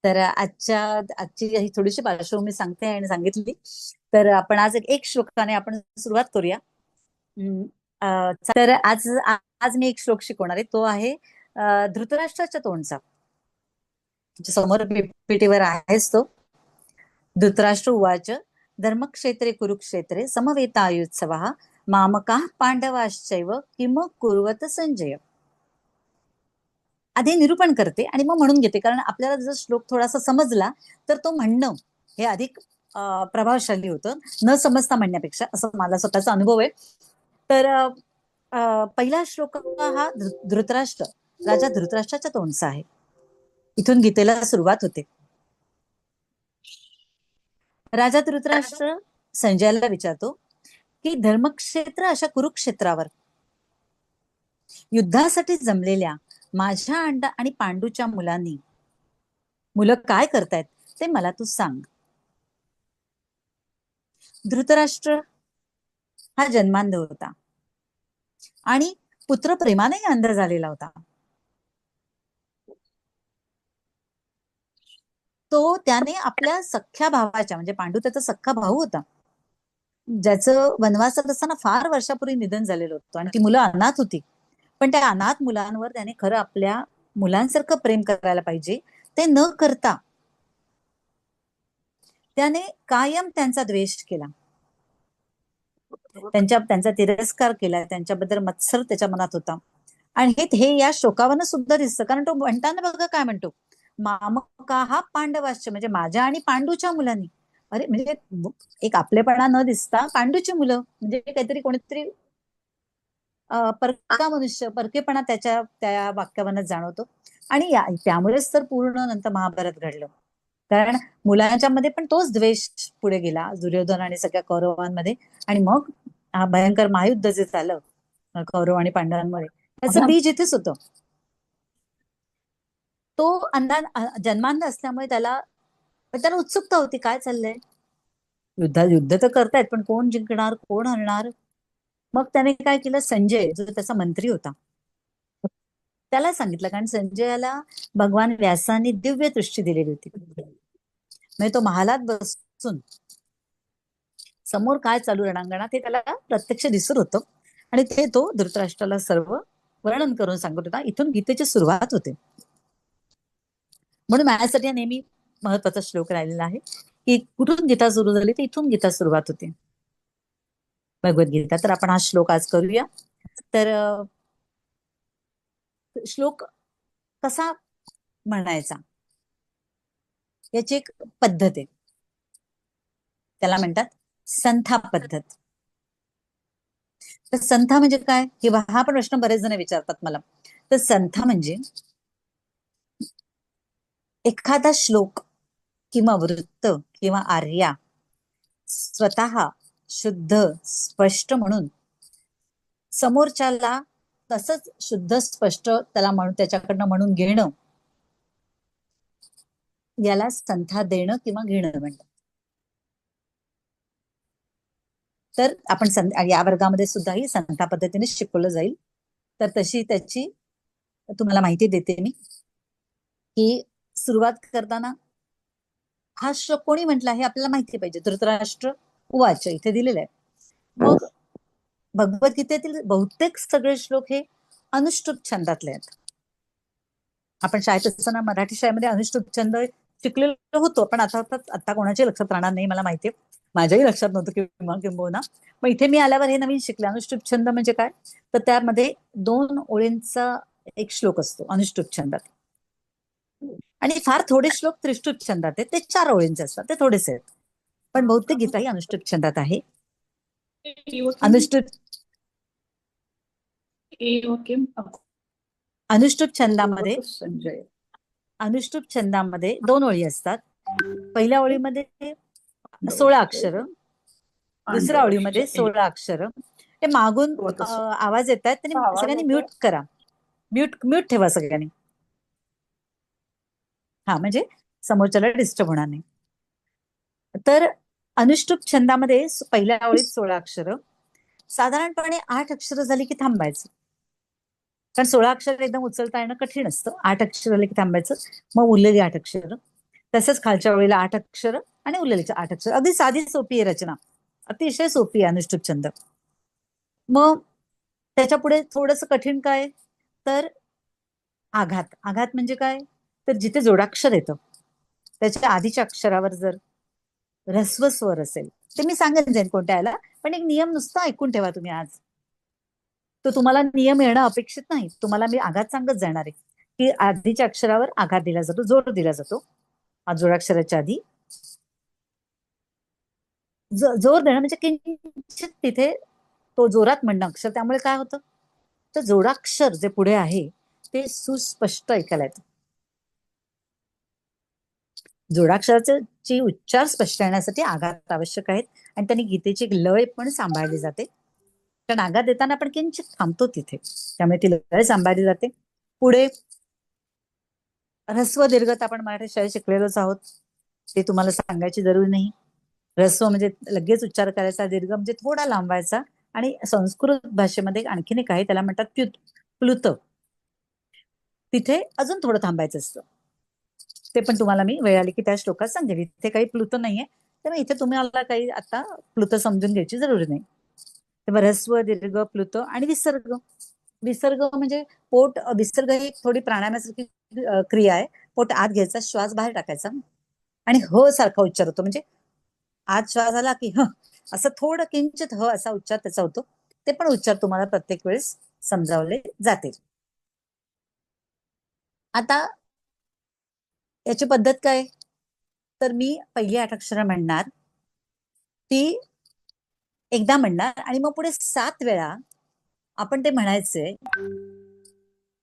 तर आजची ही थोडीशी पार्श्वभूमी सांगते आणि सांगितली. तर आपण आज एक श्लोकाने आपण सुरुवात करूया. हम्म, तर आज आज मी एक श्लोक शिकवणार आहे. तो आहे धृतराष्ट्राच्या तोंडचा. तुमच्या समोर पीपीटीवर आहेच तो. धृतराष्ट्र उवाच धर्मक्षेत्रे कुरुक्षेत्रे समवेतायुत्सवः मामकाः पांडवाश्चैव किम कुर्वत संजय. आधी निरूपण करते आणि मग म्हणून घेते, कारण आपल्याला जर श्लोक थोडासा समजला तर तो म्हणणं हे अधिक प्रभावशाली होतं न समजता म्हणण्यापेक्षा, असं माझा स्वतःचा अनुभव आहे. तर पहिला श्लोक हा धृतराष्ट्र राजा धृतराष्ट्राच्या तोंडचा आहे. इथून गीतेला सुरुवात होते. राजा धृतराष्ट्र संजयाला विचारतो की धर्मक्षेत्र अशा कुरुक्षेत्रावर युद्धासाठी जमलेल्या माझ्या आणि पांडूच्या मुलं काय करतायत ते मला तू सांग. धृतराष्ट्र हा जन्मांध होता आणि पुत्रप्रेमानेही अंध झालेला होता. तो त्याने आपल्या सख्ख्या भावाच्या, म्हणजे पांडू त्याचा सख्खा भाऊ होता, ज्याचं वनवासात असताना फार वर्षापूर्वी निधन झालेलं होतं आणि ती मुलं अनाथ होती. पण त्या अनाथ मुलांवर त्याने खरं आपल्या मुलांसारखं प्रेम करायला पाहिजे ते न करता त्याने कायम त्यांचा द्वेष केला, त्यांचा तिरस्कार केला, त्यांच्याबद्दल मत्सर त्याच्या मनात होता. आणि हे या शोकावनं सुद्धा दिसतं, कारण तो म्हणताना बघा काय म्हणतो, मामका हा पांडवाश्च, म्हणजे माझ्या आणि पांडूच्या मुलांनी. अरे म्हणजे एक आपलेपणा न दिसता पांडूची मुलं म्हणजे काहीतरी कोणीतरी परका मनुष्य, परकेपणा त्याच्या त्या वाक्यावरच जाणवतो. आणि त्यामुळेच तर पूर्ण नंतर महाभारत घडलं, कारण मुलांच्या मध्ये पण तोच द्वेष पुढे गेला दुर्योधन आणि सगळ्या कौरवांमध्ये. आणि मग हा भयंकर महायुद्ध जे झालं कौरव आणि पांडवांमध्ये, त्याचं बीज इथेच होतं. तो जन्मांध असल्यामुळे त्याला उत्सुकता होती काय चाललंय. युद्ध तर करतायत पण कोण जिंकणार कोण हरणार. मग त्याने काय केलं, संजय जो त्याचा मंत्री होता त्याला सांगितलं, कारण संजयाला भगवान व्यासांनी दिव्य दृष्टी दिलेली होती. म्हणजे तो महालात बसून समोर काय चालू रणांगणात हे त्याला प्रत्यक्ष दिसत होतं आणि ते तो धृतराष्ट्राला सर्व वर्णन करून सांगत होता. इथून गीतेची सुरुवात होते. म्हणून माझ्यासाठी नेहमी महत्वाचा श्लोक राहिलेला आहे की कुठून गीता सुरू झाली तर इथून गीता सुरुवात होते, भगवद्गीता. तर आपण हा श्लोक आज करूया. तर श्लोक कसा म्हणायचा याची एक पद्धत आहे, त्याला म्हणतात संथा पद्धत. तर संथा म्हणजे काय, किंवा हा पण प्रश्न बरेच जण विचारतात मला. तर संथा म्हणजे एखादा श्लोक किंवा वृत्त किंवा आर्या स्वतः शुद्ध स्पष्ट म्हणून समोरच्याला तसंच शुद्ध स्पष्ट त्याच्याकडनं म्हणून घेणं, याला संथा देणं किंवा घेणं म्हणतात. तर आपण या वर्गामध्ये सुद्धा ही संथा पद्धतीने शिकवलं जाईल. तर तशी त्याची तुम्हाला माहिती देते मी की सुरुवात करताना हा श्लोक कोणी म्हटला हे आपल्याला माहिती पाहिजे. धृतराष्ट्र उवाच इथे दिलेलं आहे. मग भगवद्गीतेतील बहुतेक सगळे श्लोक हे अनुष्टुप छंदातले आहेत. आपण शाळेत असताना मराठी शाळेमध्ये अनुष्टुप छंद शिकलेलो होतो, पण आता कोणाच्या लक्षात राहणार नाही मला माहितीये, माझ्याही लक्षात नव्हतं किंबहुना. मग इथे मी आल्यावर हे नवीन शिकले. अनुष्टुप छंद म्हणजे काय, तर त्यामध्ये 2 ओळींचा एक श्लोक असतो अनुष्टुप छंदात, आणि फार थोडे श्लोक त्रिष्टुप छंदात आहेत, ते 4 ओळींचे असतात, ते थोडेसे आहेत. पण बहुतेक गीता ही अनुष्टुप छंदात आहे. अनुष्टुप छंदामध्ये 2 ओळी असतात. पहिल्या ओळीमध्ये 16 अक्षर, दुसऱ्या ओळीमध्ये 16 अक्षर. ते मागून आवाज येत आहेत, त्यांनी सगळ्यांनी म्यूट करा, म्यूट ठेवा सगळ्यांनी. हा, म्हणजे समोरच्याला डिस्टर्ब होणार नाही. तर अनुष्टुप छंदामध्ये पहिल्या ओळीत 16 अक्षर, साधारणपणे 8 अक्षर झाली की थांबायचं, कारण 16 अक्षर एकदम उचलता येणं कठीण असतं. 8 अक्षर झाले की थांबायचं, मग उरलेली 8 अक्षर. तसंच खालच्या ओळीला 8 अक्षर आणि उरलेल्या 8 अक्षर. अगदी साधी सोपी आहे रचना, अतिशय सोपी आहे अनुष्टुप छंद. मग त्याच्या पुढे थोडस कठीण काय, तर आघात. आघात म्हणजे काय, तर जिथे जोडाक्षर येतं त्याच्या आधीच्या अक्षरावर जर ऱ्हस्व स्वर असेल, ते मी सांगेन जाईन कोणत्या याला, पण एक नियम नुसता ऐकून ठेवा तुम्ही आज. तो तुम्हाला नियम येणं अपेक्षित नाही, तुम्हाला मी आघात सांगत जाणार आहे की आधीच्या अक्षरावर आघात दिला जातो, जोर दिला जातो. जोडाक्षराच्या आधी जोर देणं म्हणजे किंचित तिथे तो जोरात म्हणणं अक्षर, त्यामुळे काय होतं, तर जोडाक्षर जे पुढे आहे ते सुस्पष्ट ऐकायला येतं. जोडाक्षराचे उच्चार स्पष्ट येण्यासाठी आघात आवश्यक आहेत, आणि त्यांनी गीतेची लय पण सांभाळली जाते. कारण आघात देताना आपण किंचित थांबतो तिथे, त्यामुळे ती लय सांभाळली जाते. पुढे ऱ्हस्व दीर्घत आपण मराठी शाळेत शिकलेलोच आहोत, ते तुम्हाला सांगायची जरूर नाही. ऱ्हस्व म्हणजे लगेच उच्चार करायचा, दीर्घ म्हणजे थोडा लांबवायचा. आणि संस्कृत भाषेमध्ये आणखीन एक आहे, त्याला म्हणतात प्लुत. तिथे अजून थोडं थांबायचं असतं, ते पण तुम्हाला मी वेळ आली की त्या श्लोकात सांगेल. इथे काही प्लुत नाहीये, तर इथे तुम्हाला काही आता प्लुत समजून घ्यायची जरुरी नाही. तेव्हा ऱ्हस्व दीर्घ प्लुत आणि विसर्ग. विसर्ग म्हणजे पोट, विसर्ग ही थोडी प्राणायामासारखी क्रिया आहे. पोट आत घ्यायचा, श्वास बाहेर टाकायचा, आणि ह सारखा उच्चार होतो. म्हणजे आत श्वास आला की ह, असं थोडं किंचित ह असा उच्चार त्याचा होतो. ते पण उच्चार तुम्हाला प्रत्येक वेळेस समजावले जातील. आता याची पद्धत काय, तर मी पहिली 8 अक्षर म्हणणार, ती एकदा म्हणणार, आणि मग पुढे 7 वेळा आपण ते म्हणायचंय.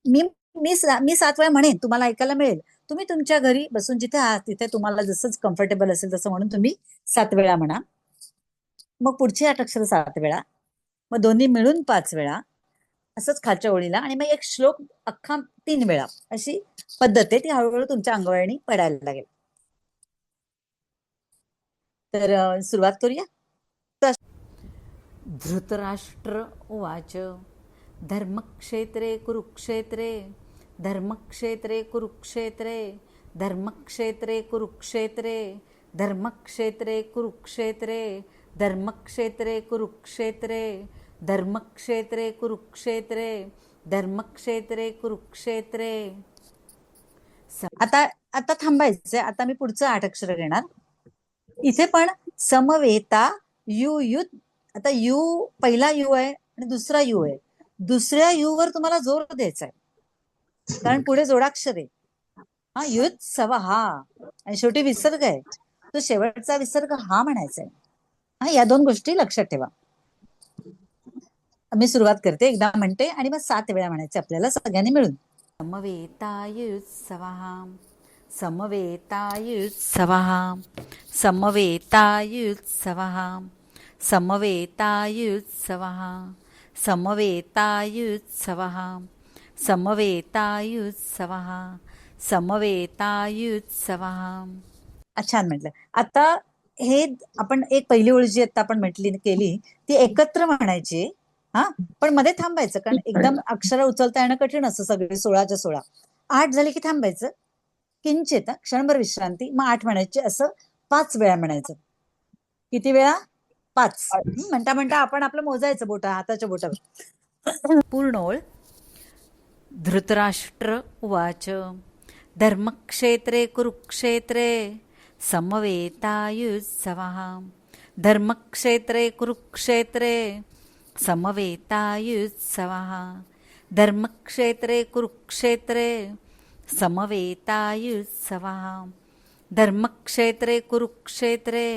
मी मी 7 वेळा म्हणेन, तुम्हाला ऐकायला मिळेल. तुम्ही तुमच्या घरी बसून जिथे आहात तिथे तुम्हाला जसं कम्फर्टेबल असेल तसं म्हणून तुम्ही 7 वेळा म्हणा. मग पुढची 8 अक्षर 7 वेळा, मग दोन्ही मिळून 5 वेळा, असंच खालच्या ओळीला, आणि मग एक श्लोक अख्खा 3 वेळा. अशी पद्धत आहे, ती हळूहळू तुमच्या अंगवळणी पडायला लागेल. तर सुरुवात करूया. धृतराष्ट्र उवाच धर्मक्षेत्रे कुरुक्षेत्रे धर्मक्षेत्रे कुरुक्षेत्रे धर्मक्षेत्रे कुरुक्षेत्रे धर्मक्षेत्रे कुरुक्षेत्रे धर्मक्षेत्रे कुरुक्षेत्रे धर्मक्षेत्रे कुरुक्षेत्रे धर्मक्षेत्रे कुरुक्षेत्रे. आता आता थांबायचंय. आता मी पुढचं 8 अक्षर घेणार. इथे पण समवेता यु युत. आता यू पहिला यू आहे आणि दुसरा यू आहे. दुसऱ्या यू वर तुम्हाला जोर द्यायचा आहे, कारण पुढे जोडाक्षर आहे. हा, युत सवा हा, आणि शेवटी विसर्ग आहे, तो शेवटचा विसर्ग हा म्हणायचा आहे. हा, या 2 गोष्टी लक्षात ठेवा. मी सुरुवात करते, एकदा म्हणते आणि मग 7 वेळा म्हणायचे आपल्याला सगळ्यांनी मिळून. समवेतायुत्सवः समवेतायुत्सवः समवेतायुत्सवः समवेतायुत्सवः समवेतायुत्सवः समवेतायुत्सवः समवेतायुत्सवः. छान म्हटलं. आता हे आपण एक पहिली ओळ जी आता आपण केली ती एकत्र म्हणायची. हा, पण मध्ये थांबायचं, कारण एकदम अक्षर उचलता येणं कठीण असतं. सगळे 16च्या 16. 8 झाले की थांबायचं, किंचित क्षणभर विश्रांती, मग 8 म्हणायचे. असं 5 वेळा म्हणायचं. किती वेळा? 5. म्हणता म्हणता आपण आपलं मोजायचं हाताच्या बोटावर. पूर्ण ओळ. धृतराष्ट्र उवाच धर्मक्षेत्रे कुरुक्षेत्रे समवेतायुत्सवः धर्मक्षेत्रे कुरुक्षेत्रे समवेतायुत्सवः धर्मक्षेत्रे कुरुक्षेत्रे समवेतायुत्सवः धर्मक्षेत्रे कुरुक्षेत्रे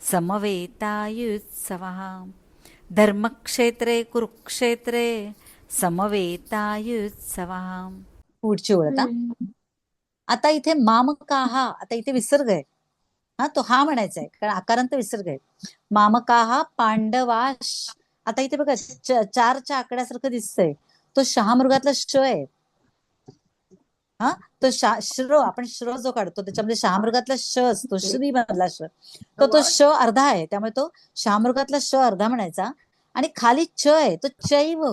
समवेतायुत्सवः धर्मक्षेत्रे कुरुक्षेत्रे समवेतायुत्सवः. पुढची ओळ. आता इथे मामकाहा, आता इथे विसर्ग आहे. हा, तो हा म्हणायचा आहे, कारण आकारांत विसर्ग आहे. मामकाहा पांडवाश. आता इथे बघा 4च्या आकड्यासारखं दिसतंय, तो शहामृगातला श आहे. हा, तो श्र, आपण श्र जो काढतो त्याच्यामध्ये शहामृगातला श असतो, श्री मधला श, तो श अर्धा आहे, त्यामुळे तो शहामृगातला श अर्धा म्हणायचा. आणि खाली च आहे, तो चैव,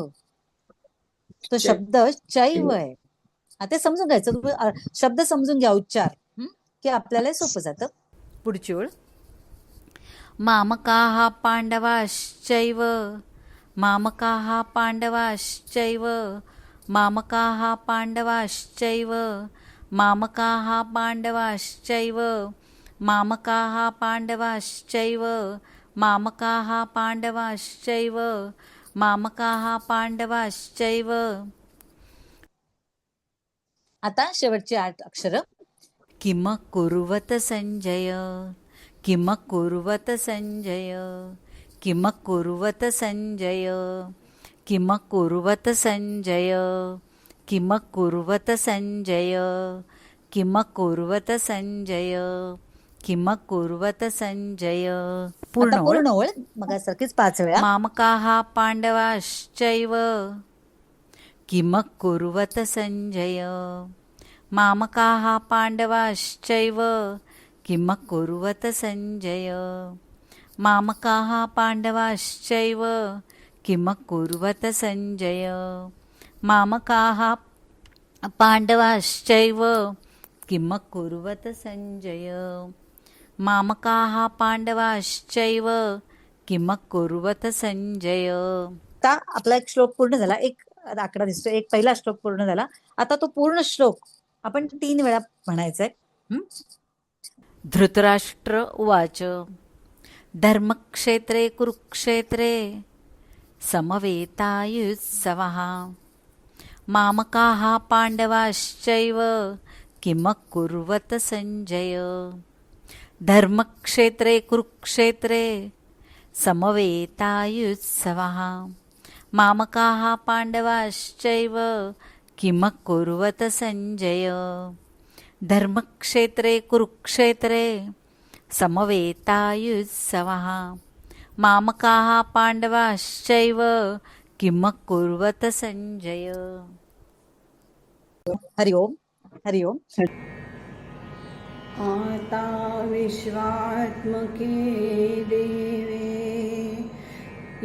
तो शब्द चैव आहे. ते समजून घ्यायचं. शब्द समजून घ्या, उच्चार. की आपल्याला सोपं जातं. पुढची ओळ. मामकाः पांडवाश्चैव मामकाः पांडवाश्चैव मामकाः पांडवाश्चैव मामकाः पांडवाश्चैव मामकाः पांडवाश्चैव मामकाः पांडवाश्चैव मामकाः पांडवाश्चैव. आता शेवटची 8 अक्षरं. किम कुर्वत संजय किम कुर्वत संजय किम कुर्वत संजय किम कुर्वत संजय किम कुर्वत संजय किम कुर्वत संजय किम कुर्वत संजय. पूर्ण आता पूर्ण ओळ मगासारखीच 5 वेळा. मामकाः पांडवाश्चैव किम कुर्वत संजय मामकाः पांडवाश्चैव किम कुर्वत संजय मामकाः पांडवाश्चैव किम कुर्वत संजय मामकाः पांडवाश्चैव किम कुर्वत संजय मामकाः पांडवाश्चैव किम कुर्वत संजय. आता आपला एक श्लोक पूर्ण झाला. एक आकडा दिसतो. एक पहिला श्लोक पूर्ण झाला. आता तो पूर्ण श्लोक आपण 3 वेळा म्हणायचा आहे. धृतराष्ट्र उवाच धर्मक्षेत्रे कुरुक्षेत्रे समवेतायुत्सवः मामकाः पांडवाश्चैव किम कुर्वत संजय. धर्मक्षेत्रे कुरुक्षेत्रे समवेतायुत्सवः मामकाः पांडवाश्चैव किम कुर्वत संजय. धर्मक्षेत्रे कुरुक्षेत्रे समवेतायुत्सवः मामकाः पांडवाश्चैव किम कुर्वत संजय. हरि ओम. हरि ओम. आता विश्वात्मके देवे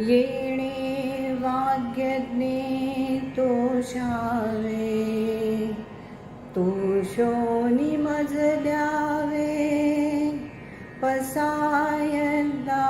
येणे वाग्यज्ञे तोषावे तोषोनी मज द्यावे पसायदा